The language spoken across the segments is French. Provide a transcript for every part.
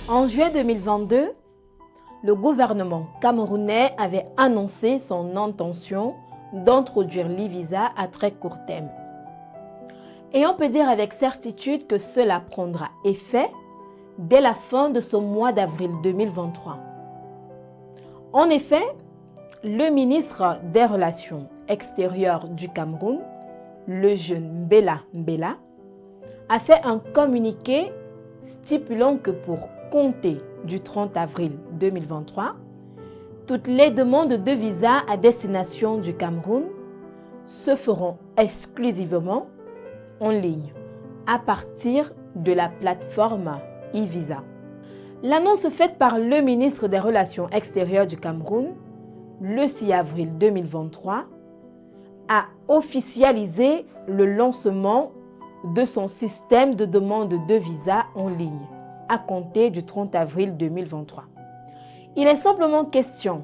En juin 2022, le gouvernement camerounais avait annoncé son intention d'introduire l'e-visa à très court terme. Et on peut dire avec certitude que cela prendra effet dès la fin de ce mois d'avril 2023. En effet, le ministre des Relations extérieures du Cameroun, le jeune Bella Mbella, a fait un communiqué stipulant que pour compter du 30 avril 2023, toutes les demandes de visa à destination du Cameroun se feront exclusivement en ligne à partir de la plateforme e-visa. L'annonce faite par le ministre des Relations extérieures du Cameroun le 6 avril 2023 a officialisé le lancement de son système de demande de visa en ligne à compter du 30 avril 2023. Il est simplement question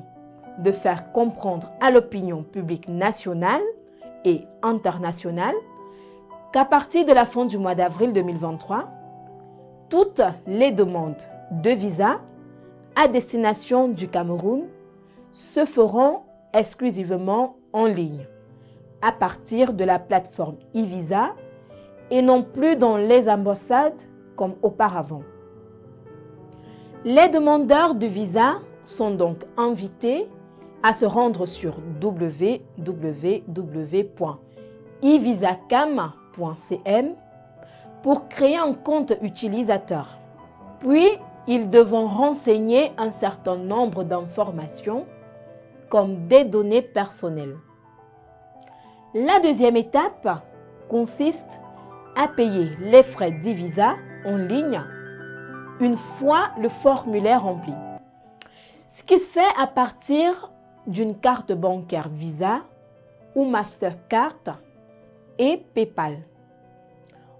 de faire comprendre à l'opinion publique nationale et internationale qu'à partir de la fin du mois d'avril 2023, toutes les demandes de visa à destination du Cameroun se feront exclusivement en ligne à partir de la plateforme e-visa et non plus dans les ambassades comme auparavant. Les demandeurs de visa sont donc invités à se rendre sur www.evisacam.cm pour créer un compte utilisateur. Puis, ils devront renseigner un certain nombre d'informations comme des données personnelles. La deuxième étape consiste à payer les frais d'e-visa en ligne une fois le formulaire rempli. Ce qui se fait à partir d'une carte bancaire Visa ou Mastercard et PayPal.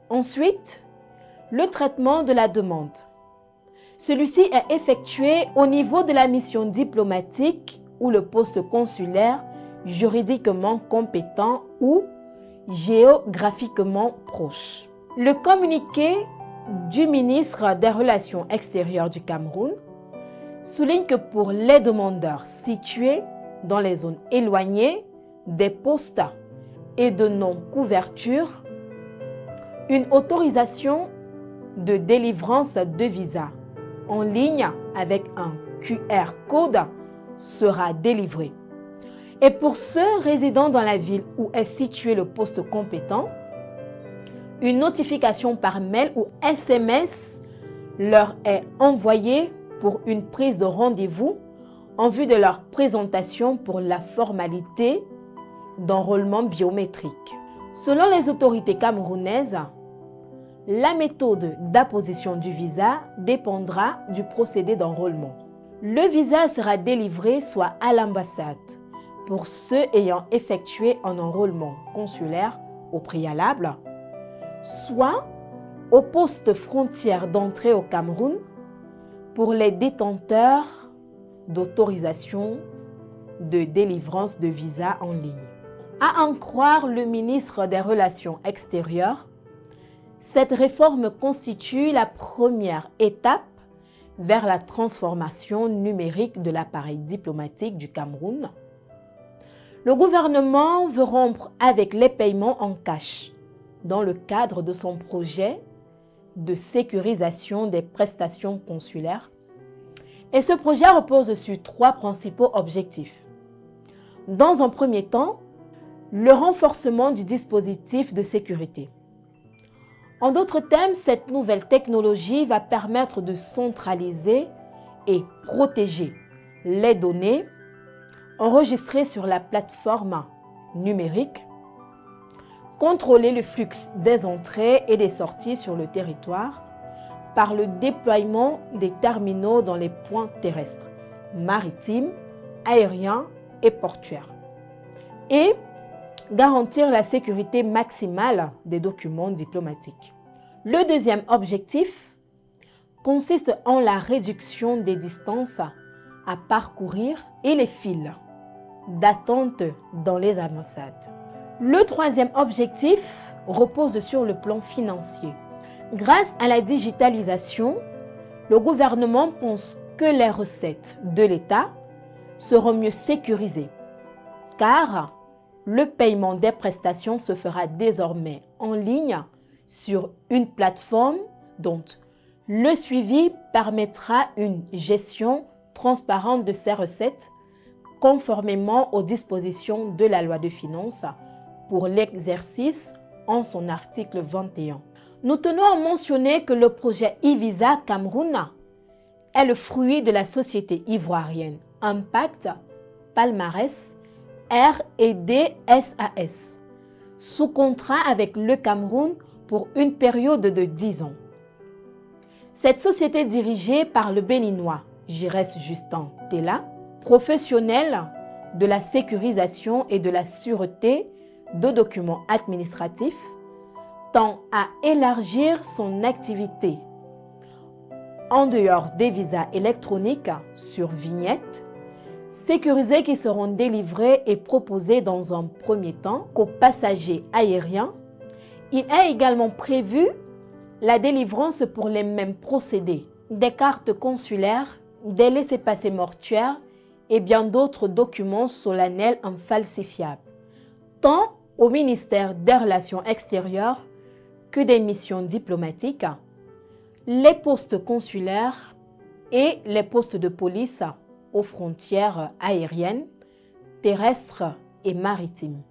Ensuite, le traitement de la demande. Celui-ci est effectué au niveau de la mission diplomatique ou le poste consulaire juridiquement compétent ou géographiquement proche. Le communiqué du ministre des Relations extérieures du Cameroun souligne que pour les demandeurs situés dans les zones éloignées des postes et de non-couverture, une autorisation de délivrance de visa en ligne avec un QR code sera délivrée. Et pour ceux résidant dans la ville où est situé le poste compétent, une notification par mail ou SMS leur est envoyée pour une prise de rendez-vous en vue de leur présentation pour la formalité d'enrôlement biométrique. Selon les autorités camerounaises, la méthode d'apposition du visa dépendra du procédé d'enrôlement. Le visa sera délivré soit à l'ambassade pour ceux ayant effectué un enrôlement consulaire au préalable, soit au poste frontière d'entrée au Cameroun pour les détenteurs d'autorisation de délivrance de visa en ligne. À en croire le ministre des Relations extérieures, cette réforme constitue la première étape vers la transformation numérique de l'appareil diplomatique du Cameroun. Le gouvernement veut rompre avec les paiements en cash dans le cadre de son projet de sécurisation des prestations consulaires. Et ce projet repose sur 3 principaux objectifs. Dans un premier temps, le renforcement du dispositif de sécurité. En d'autres termes, cette nouvelle technologie va permettre de centraliser et protéger les données enregistrées sur la plateforme numérique, contrôler le flux des entrées et des sorties sur le territoire par le déploiement des terminaux dans les points terrestres, maritimes, aériens et portuaires, et garantir la sécurité maximale des documents diplomatiques. Le deuxième objectif consiste en la réduction des distances à parcourir et les files d'attente dans les ambassades. Le troisième objectif repose sur le plan financier. Grâce à la digitalisation, le gouvernement pense que les recettes de l'État seront mieux sécurisées, car le paiement des prestations se fera désormais en ligne sur une plateforme dont le suivi permettra une gestion transparente de ces recettes conformément aux dispositions de la loi de finances pour l'exercice en son article 21. Nous tenons à mentionner que le projet e-Visa Cameroun est le fruit de la société ivoirienne Impact Palmarès R&D SAS, sous contrat avec le Cameroun pour une période de 10 ans. Cette société dirigée par le Béninois Giresse Justin Tella, professionnel de la sécurisation et de la sûreté de documents administratifs, tend à élargir son activité en dehors des visas électroniques sur vignette, sécurisés qui seront délivrés et proposés dans un premier temps qu'aux passagers aériens. Il est également prévu la délivrance pour les mêmes procédés des cartes consulaires, des laissez-passer mortuaires et bien d'autres documents solennels infalsifiables, tant au ministère des Relations extérieures que des missions diplomatiques, les postes consulaires et les postes de police aux frontières aériennes, terrestres et maritimes.